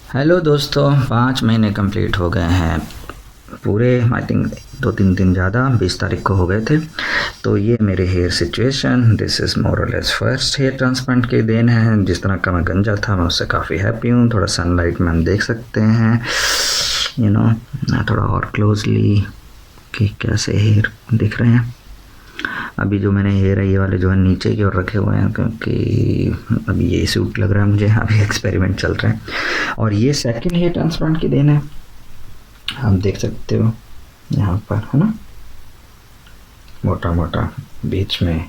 Hello दोस्तों, 5 महीने complete हो गए हैं पूरे। आई थिंक 2-3 दिन ज़्यादा, 20 तारीख को हो गए थे। तो ये मेरे hair situation, this is more और लेस फर्स्ट हेयर ट्रांसप्लांट की देन है। जिस तरह का मैं गंजा था मैं उससे काफ़ी हैप्पी हूँ। थोड़ा सनलाइट में हम देख सकते हैं, यू नो, थोड़ा और क्लोजली कि कैसे हेयर दिख रहे हैं। अभी जो मैंने हेयर है ये वाले जो है नीचे की ओर रखे हुए हैं, क्योंकि अभी ये सूट लग रहा है मुझे। अभी एक्सपेरिमेंट चल रहे हैं और ये सेकंड हेयर ट्रांसप्लांट की देन है। आप देख सकते हो यहाँ पर, है ना, मोटा मोटा बीच में।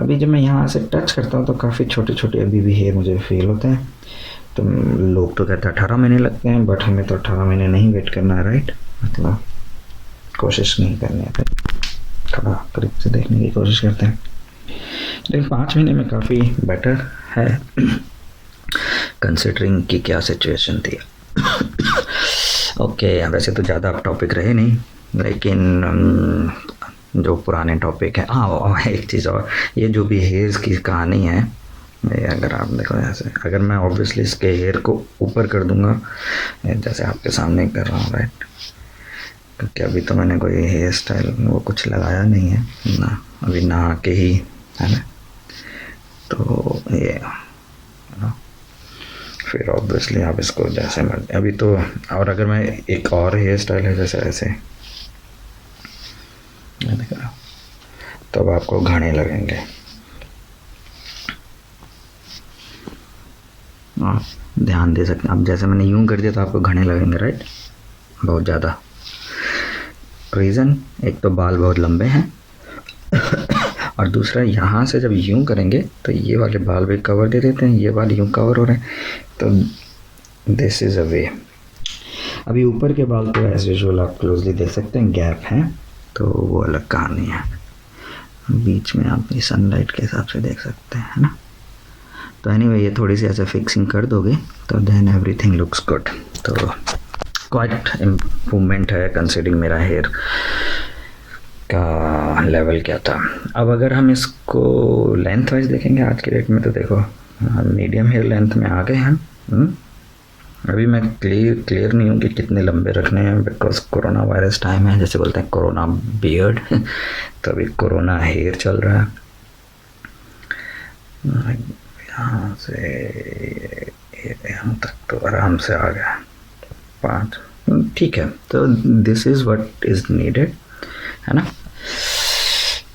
अभी जब मैं यहाँ से टच करता हूँ तो काफ़ी छोटे छोटे अभी भी हेयर मुझे फील होते हैं। तो लोग तो कहते हैं 18 महीने लगते हैं, बट हमें तो 18 महीने नहीं वेट करना है, राइट। मतलब कोशिश नहीं करनी है, फिर थोड़ा करीब से देखने की कोशिश करते हैं। लेकिन 5 महीने में काफ़ी बेटर है कंसिडरिंग कि क्या सिचुएशन थी। ओके, वैसे तो ज़्यादा अब टॉपिक रहे नहीं, लेकिन जो पुराने टॉपिक है, हाँ एक चीज़ और, ये जो भी हेयर्स की कहानी है, अगर आप देखो ऐसे, अगर मैं ऑब्वियसली इसके हेयर को ऊपर कर दूंगा जैसे आपके सामने कर रहा हूँ, राइट, क्योंकि अभी तो मैंने कोई हेयर स्टाइल वो कुछ लगाया नहीं है ना, अभी नहा के ही, है ना। तो ये ना, फिर ऑब्वियसली आप इसको जैसे मर्जी अभी तो, और अगर मैं एक और हेयर स्टाइल है जैसे ऐसे तो अब आपको घने लगेंगे। ध्यान दे सकते हैं। अब जैसे मैंने यूं कर दिया तो आपको घने लगेंगे, राइट, बहुत ज़्यादा। रीज़न, एक तो बाल बहुत लंबे हैं और दूसरा यहाँ से जब यूं करेंगे तो ये वाले बाल भी कवर दे देते हैं, ये बाल यूं कवर हो रहे हैं, तो दिस इज़ अ वे। अभी ऊपर के बाल तो एज यूजुअल आप क्लोजली देख सकते हैं, गैप हैं, तो वो अलग कहानी है। बीच में आप सनलाइट के हिसाब से देख सकते हैं, है ना। तो एनीवे ये थोड़ी सी ऐसे फिक्सिंग कर दोगे तो देन एवरीथिंग लुक्स गुड। तो क्वाइट इम्प्रूवमेंट है कंसिडरिंग मेरा हेयर का लेवल क्या था। अब अगर हम इसको लेंथ वाइज देखेंगे आज के डेट में, तो देखो मीडियम हेयर लेंथ में आ गए हैं। अभी मैं क्लियर नहीं हूँ कि कितने लंबे रखने हैं, बिकॉज कोरोना वायरस टाइम है, जैसे बोलते हैं कोरोना बियर्ड तो अभी कोरोना हेयर चल रहा है। यहाँ से यहाँ तक तो आराम से आ गया 5, ठीक है। तो this is what is needed, है ना।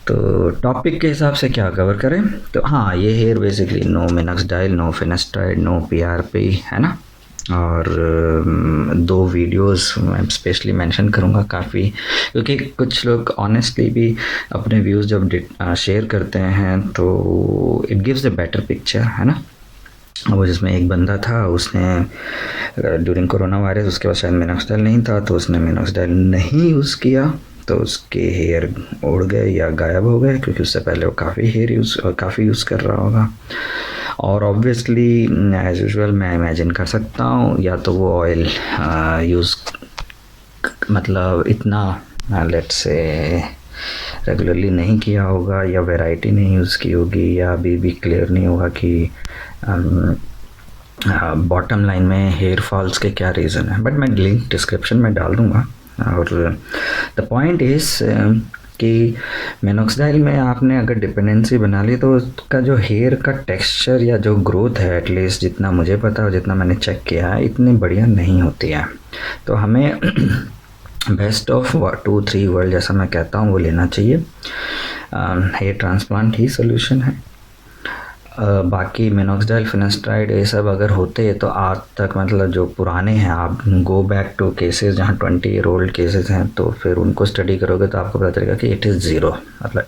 तो टॉपिक के हिसाब से क्या कवर करें, तो हाँ, ये hair basically no minoxidil, no finasteride, no PRP, है ना। और 2 वीडियोस मैं स्पेशली मेंशन करूँगा काफ़ी, क्योंकि कुछ लोग ऑनेस्टली भी अपने व्यूज़ जब शेयर करते हैं तो it gives a better picture, है ना। वो जिसमें एक बंदा था, उसने ड्यूरिंग कोरोना वायरस, उसके पास शायद मिनॉक्सिडिल नहीं था, तो उसने मिनॉक्सिडिल नहीं यूज़ किया, तो उसके हेयर उड़ गए या गायब हो गए, क्योंकि उससे पहले वो काफ़ी यूज़ कर रहा होगा। और ऑब्वियसली एज यूजुअल मैं इमेजिन कर सकता हूँ, या तो वो ऑयल यूज़ मतलब इतना लेट्स से रेगुलरली नहीं किया होगा, या वैरायटी नहीं यूज़ की होगी, या अभी भी क्लियर नहीं होगा कि बॉटम लाइन में हेयर फॉल्स के क्या रीज़न है। बट मैं लिंक डिस्क्रिप्शन में डाल दूँगा। और द पॉइंट इज़ कि मिनॉक्सिडिल में आपने अगर डिपेंडेंसी बना ली तो उसका जो हेयर का टेक्सचर या जो ग्रोथ है, एटलीस्ट जितना मुझे पता है, जितना मैंने चेक किया है, इतनी बढ़िया नहीं होती है। तो हमें बेस्ट ऑफ 2-3 वर्ल्ड जैसा मैं कहता हूँ वो लेना चाहिए। हेयर ट्रांसप्लांट ही सोल्यूशन है। बाकी मिनॉक्सिडिल, फिनेस्ट्राइड ये सब अगर होते तो आज तक, मतलब जो पुराने हैं, आप गो बैक टू केसेस जहाँ 20 ईयर ओल्ड केसेस हैं, तो फिर उनको स्टडी करोगे तो आपको पता चलेगा कि इट इज़ ज़ीरो, मतलब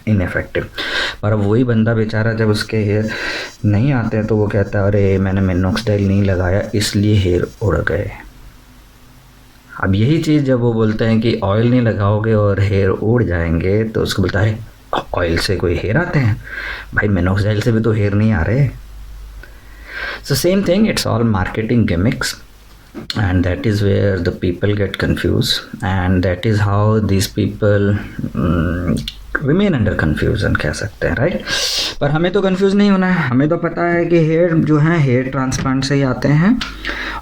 इनफेक्टिव। पर अब वही बंदा बेचारा जब उसके हेयर नहीं आते हैं तो वो कहता है अरे मैंने मिनॉक्सिडिल नहीं लगाया इसलिए हेयर उड़ गए। अब यही चीज़ जब वो बोलते हैं कि ऑयल नहीं लगाओगे और हेयर उड़ जाएंगे, तो उसको बोलता है ऑयल से कोई हेयर आते हैं? भाई मिनॉक्सिडिल से भी तो हेयर नहीं आ रहे। So same thing, it's all marketing gimmicks, and that is where the people get confused, and that is how these people remain under confusion कह सकते हैं, राइट। पर हमें तो कन्फ्यूज़ नहीं होना है, हमें तो पता है कि हेयर जो है हेयर ट्रांसप्लांट से ही आते हैं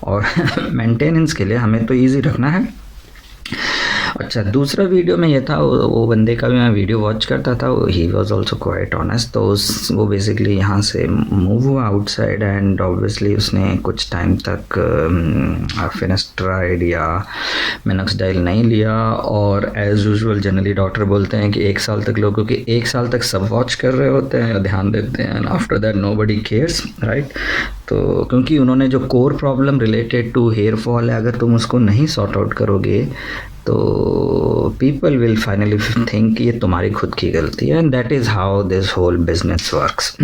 और मेंटेनेंस के लिए हमें तो ईजी रखना है। अच्छा, दूसरा वीडियो में ये था, वो बंदे का भी मैं वीडियो वॉच करता था, he was also quite honest. तो वो बेसिकली यहाँ से मूव हुआ आउटसाइड एंड ऑब्वियसली उसने कुछ टाइम तक फिनेस्ट्राइड या मिनॉक्सिडाइल नहीं लिया, और एज़ यूजुअल जनरली डॉक्टर बोलते हैं कि 1 साल तक लोगों की 1 साल तक सब वॉच कर रहे होते हैं, ध्यान देते हैं, and after that nobody cares, right. तो क्योंकि उन्होंने जो core problem related to hair fall है, अगर तुम उसको नहीं सॉर्ट आउट करोगे तो पीपल विल फाइनली थिंक ये तुम्हारी खुद की गलती है, and that is how this whole business works.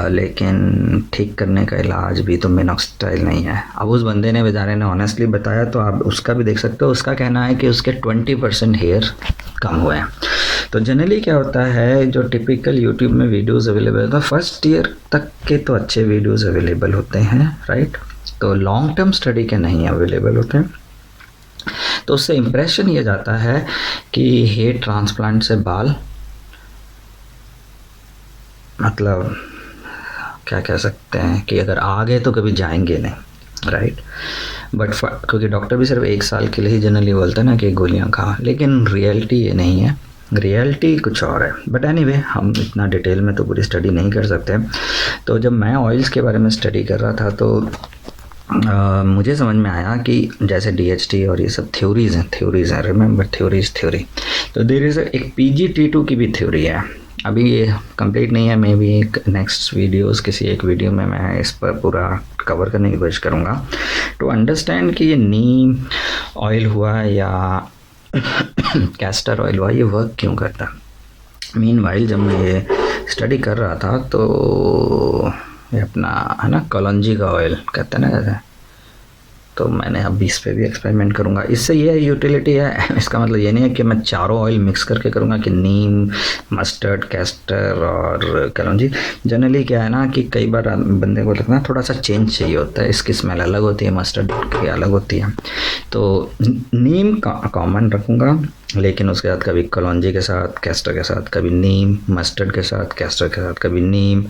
लेकिन ठीक करने का इलाज भी तो मिनॉक्सिडाइल नहीं है। अब उस बंदे ने, बेचारे ने ऑनेस्टली बताया, तो आप उसका भी देख सकते हो। उसका कहना है कि उसके 20% हेयर कम हुए हैं। तो जनरली क्या होता है, जो टिपिकल यूट्यूब में वीडियोस अवेलेबल होता है, फर्स्ट ईयर तक के तो अच्छे वीडियोस अवेलेबल होते हैं, राइट। तो लॉन्ग टर्म स्टडी के नहीं अवेलेबल होते हैं। तो उससे इम्प्रेशन ये जाता है कि हेयर ट्रांसप्लांट से बाल, मतलब क्या कह सकते हैं कि अगर आ गए तो कभी जाएंगे नहीं, राइट। बट क्योंकि डॉक्टर भी सिर्फ 1 साल के लिए ही जनरली बोलते हैं ना कि गोलियां खा, लेकिन रियलिटी ये नहीं है, रियलिटी कुछ और है। बट एनीवे, हम इतना डिटेल में तो पूरी स्टडी नहीं कर सकते। तो जब मैं ऑयल्स के बारे में स्टडी कर रहा था तो मुझे समझ में आया कि जैसे DHT और ये सब थ्योरीज़ हैं, रिमेंबर थ्योरी। तो देयर इज़ एक PGT2 की भी थ्योरी है। अभी ये कंप्लीट नहीं है, मे बी एक नेक्स्ट वीडियोस, किसी एक वीडियो में मैं इस पर पूरा कवर करने की कोशिश करूँगा टू अंडरस्टैंड कि ये नीम ऑयल हुआ या कैस्टर ऑयल हुआ, ये वर्क क्यों करता है। मीनवाइल जब मैं ये स्टडी कर रहा था तो ये अपना है ना कलौंजी का ऑयल कहते हैं ना जैसे, तो मैंने अब इस पे भी एक्सपेरिमेंट करूँगा। इससे ये यूटिलिटी है, इसका मतलब ये नहीं है कि मैं चारों ऑयल मिक्स करके करूँगा कि नीम, मस्टर्ड, कैस्टर और कलौंजी। जनरली क्या है ना कि कई बार बंदे को लगता है थोड़ा सा चेंज चाहिए होता है, इसकी स्मेल अलग होती है, मस्टर्ड की अलग होती है। तो नीम कॉमन रखूँगा, लेकिन उसके साथ कभी कलौंजी के साथ, कैस्टर के साथ, कभी नीम, मस्टर्ड के साथ, कैस्टर के साथ, कभी नीम,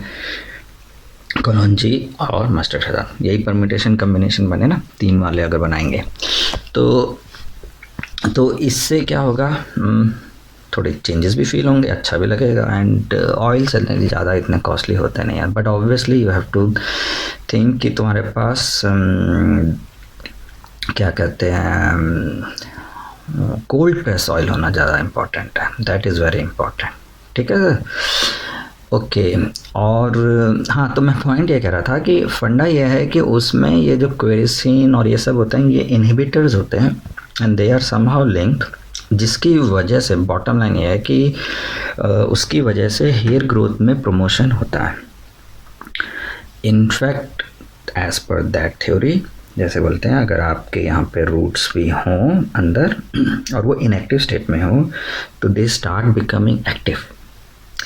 कलौंजी और मस्टर्ड के साथ। यही परमिटेशन कम्बिनेशन बने ना, 3 वाले अगर बनाएंगे तो इससे क्या होगा, थोड़े चेंजेस भी फील होंगे, अच्छा भी लगेगा, एंड ऑयल से ज़्यादा इतने कॉस्टली होते नहीं यार। But obviously you have to think कि तुम्हारे पास क्या कहते हैं, कोल्ड प्रेस ऑयल होना ज़्यादा इम्पॉर्टेंट है, दैट इज़ वेरी इम्पॉर्टेंट, ठीक है सर। ओके और हाँ, तो मैं पॉइंट ये कह रहा था कि फंडा ये है कि उसमें ये जो क्वेरिसिन और ये सब होते हैं, ये इनहिबिटर्स होते हैं and they are somehow linked, जिसकी वजह से बॉटम लाइन ये है कि उसकी वजह से हेयर ग्रोथ में प्रमोशन होता है। In fact as per that theory, जैसे बोलते हैं अगर आपके यहाँ पे रूट्स भी हों अंदर और वो इनएक्टिव स्टेट में हो तो दे स्टार्ट बिकमिंग एक्टिव।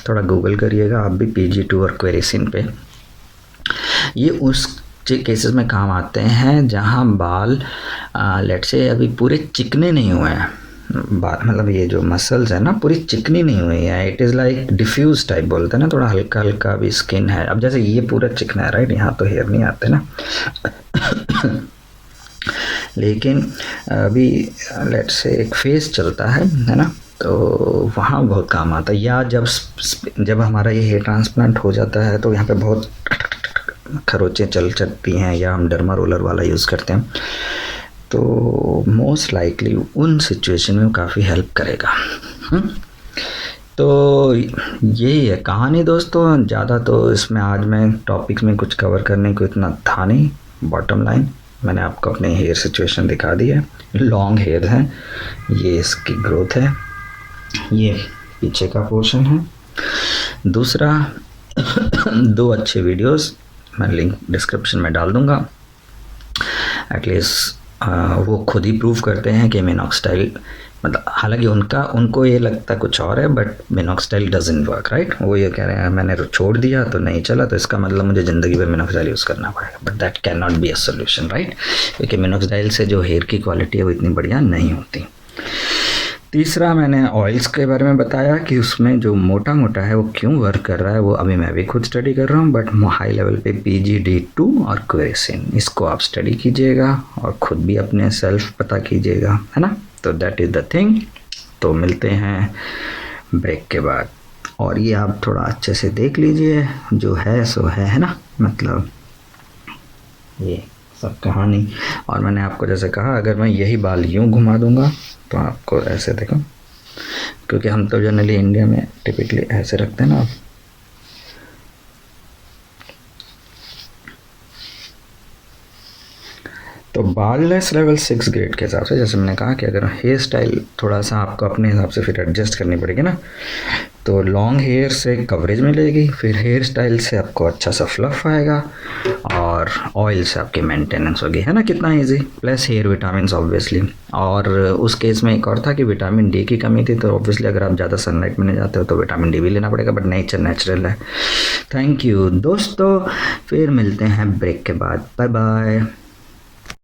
थोड़ा गूगल करिएगा आप भी PG2 और क्वेरिसिन पे। ये उस केसेस में काम आते हैं जहाँ बाल लेट्स से अभी पूरे चिकने नहीं हुए हैं, मतलब ये जो मसल्स है ना पूरी चिकनी नहीं हुई है, it is like diffuse type बोलते हैं ना, थोड़ा हल्का हल्का भी स्किन है। अब जैसे ये पूरा चिकना है, राइट, यहाँ तो हेयर नहीं आते ना लेकिन अभी लेट्स से एक फेस चलता है ना, तो वहाँ बहुत काम आता है। या जब हमारा ये हेयर ट्रांसप्लांट हो जाता है तो यहाँ पे बहुत खरोचें चलती हैं, या हम डर्मा रोलर वाला यूज़ करते हैं, तो मोस्ट लाइकली उन सिचुएशन में काफ़ी हेल्प करेगा। तो यही है कहानी दोस्तों। ज़्यादा तो इसमें आज मैं टॉपिक्स में कुछ कवर करने को इतना था नहीं। बॉटम लाइन मैंने आपको अपने हेयर सिचुएशन दिखा दी है। लॉन्ग हेयर है, ये इसकी ग्रोथ है, ये पीछे का पोर्शन है। दूसरा 2 अच्छे वीडियोस मैं लिंक डिस्क्रिप्शन में डाल दूंगा। एटलीस्ट वो खुद ही प्रूव करते हैं कि मिनॉक्सिडाइल, मतलब हालांकि उनको ये लगता कुछ और है, बट मिनॉक्सिडाइल डजंट वर्क, राइट। वो ये कह रहे हैं मैंने छोड़ दिया तो नहीं चला, तो इसका मतलब मुझे ज़िंदगी भर मिनॉक्सिडाइल यूज़ करना पड़ेगा, but that can not be a solution, right, क्योंकि मिनॉक्सिडाइल से जो हेयर की क्वालिटी है वो इतनी बढ़िया नहीं होती। तीसरा मैंने ऑयल्स के बारे में बताया कि उसमें जो मोटा मोटा है वो क्यों वर्क कर रहा है, वो अभी मैं भी खुद स्टडी कर रहा हूँ, बट हाई लेवल पे PGD2 और क्वेरेसिन, इसको आप स्टडी कीजिएगा और ख़ुद भी अपने सेल्फ पता कीजिएगा, है ना। तो दैट इज़ द थिंग। तो मिलते हैं ब्रेक के बाद, और ये आप थोड़ा अच्छे से देख लीजिए, जो है सो है ना, मतलब ये सब कहानी। और मैंने आपको जैसे कहा, अगर मैं यही बाल यूँ घुमा दूंगा तो आपको ऐसे देखो, क्योंकि हम तो जनरली इंडिया में टिपिकली ऐसे रखते हैं ना। तो बालनेस लेवल 6 ग्रेड के हिसाब से, जैसे मैंने कहा कि अगर हेयर स्टाइल थोड़ा सा आपको अपने हिसाब से फिर एडजस्ट करनी पड़ेगी ना, तो लॉन्ग हेयर से कवरेज मिलेगी, फिर हेयर स्टाइल से आपको अच्छा सा फ्लफ आएगा, और ऑयल से आपकी मेंटेनेंस होगी, है ना, कितना easy. Plus hair vitamin obviously. और उस केस में एक और था कि विटामिन डी की कमी थी, तो ऑब्वियसली अगर आप ज़्यादा सनलाइट में नहीं जाते हो तो विटामिन डी भी लेना पड़ेगा, बट नेचर नेचुरल है। थैंक यू दोस्तों, फिर मिलते हैं ब्रेक के बाद। Bye bye.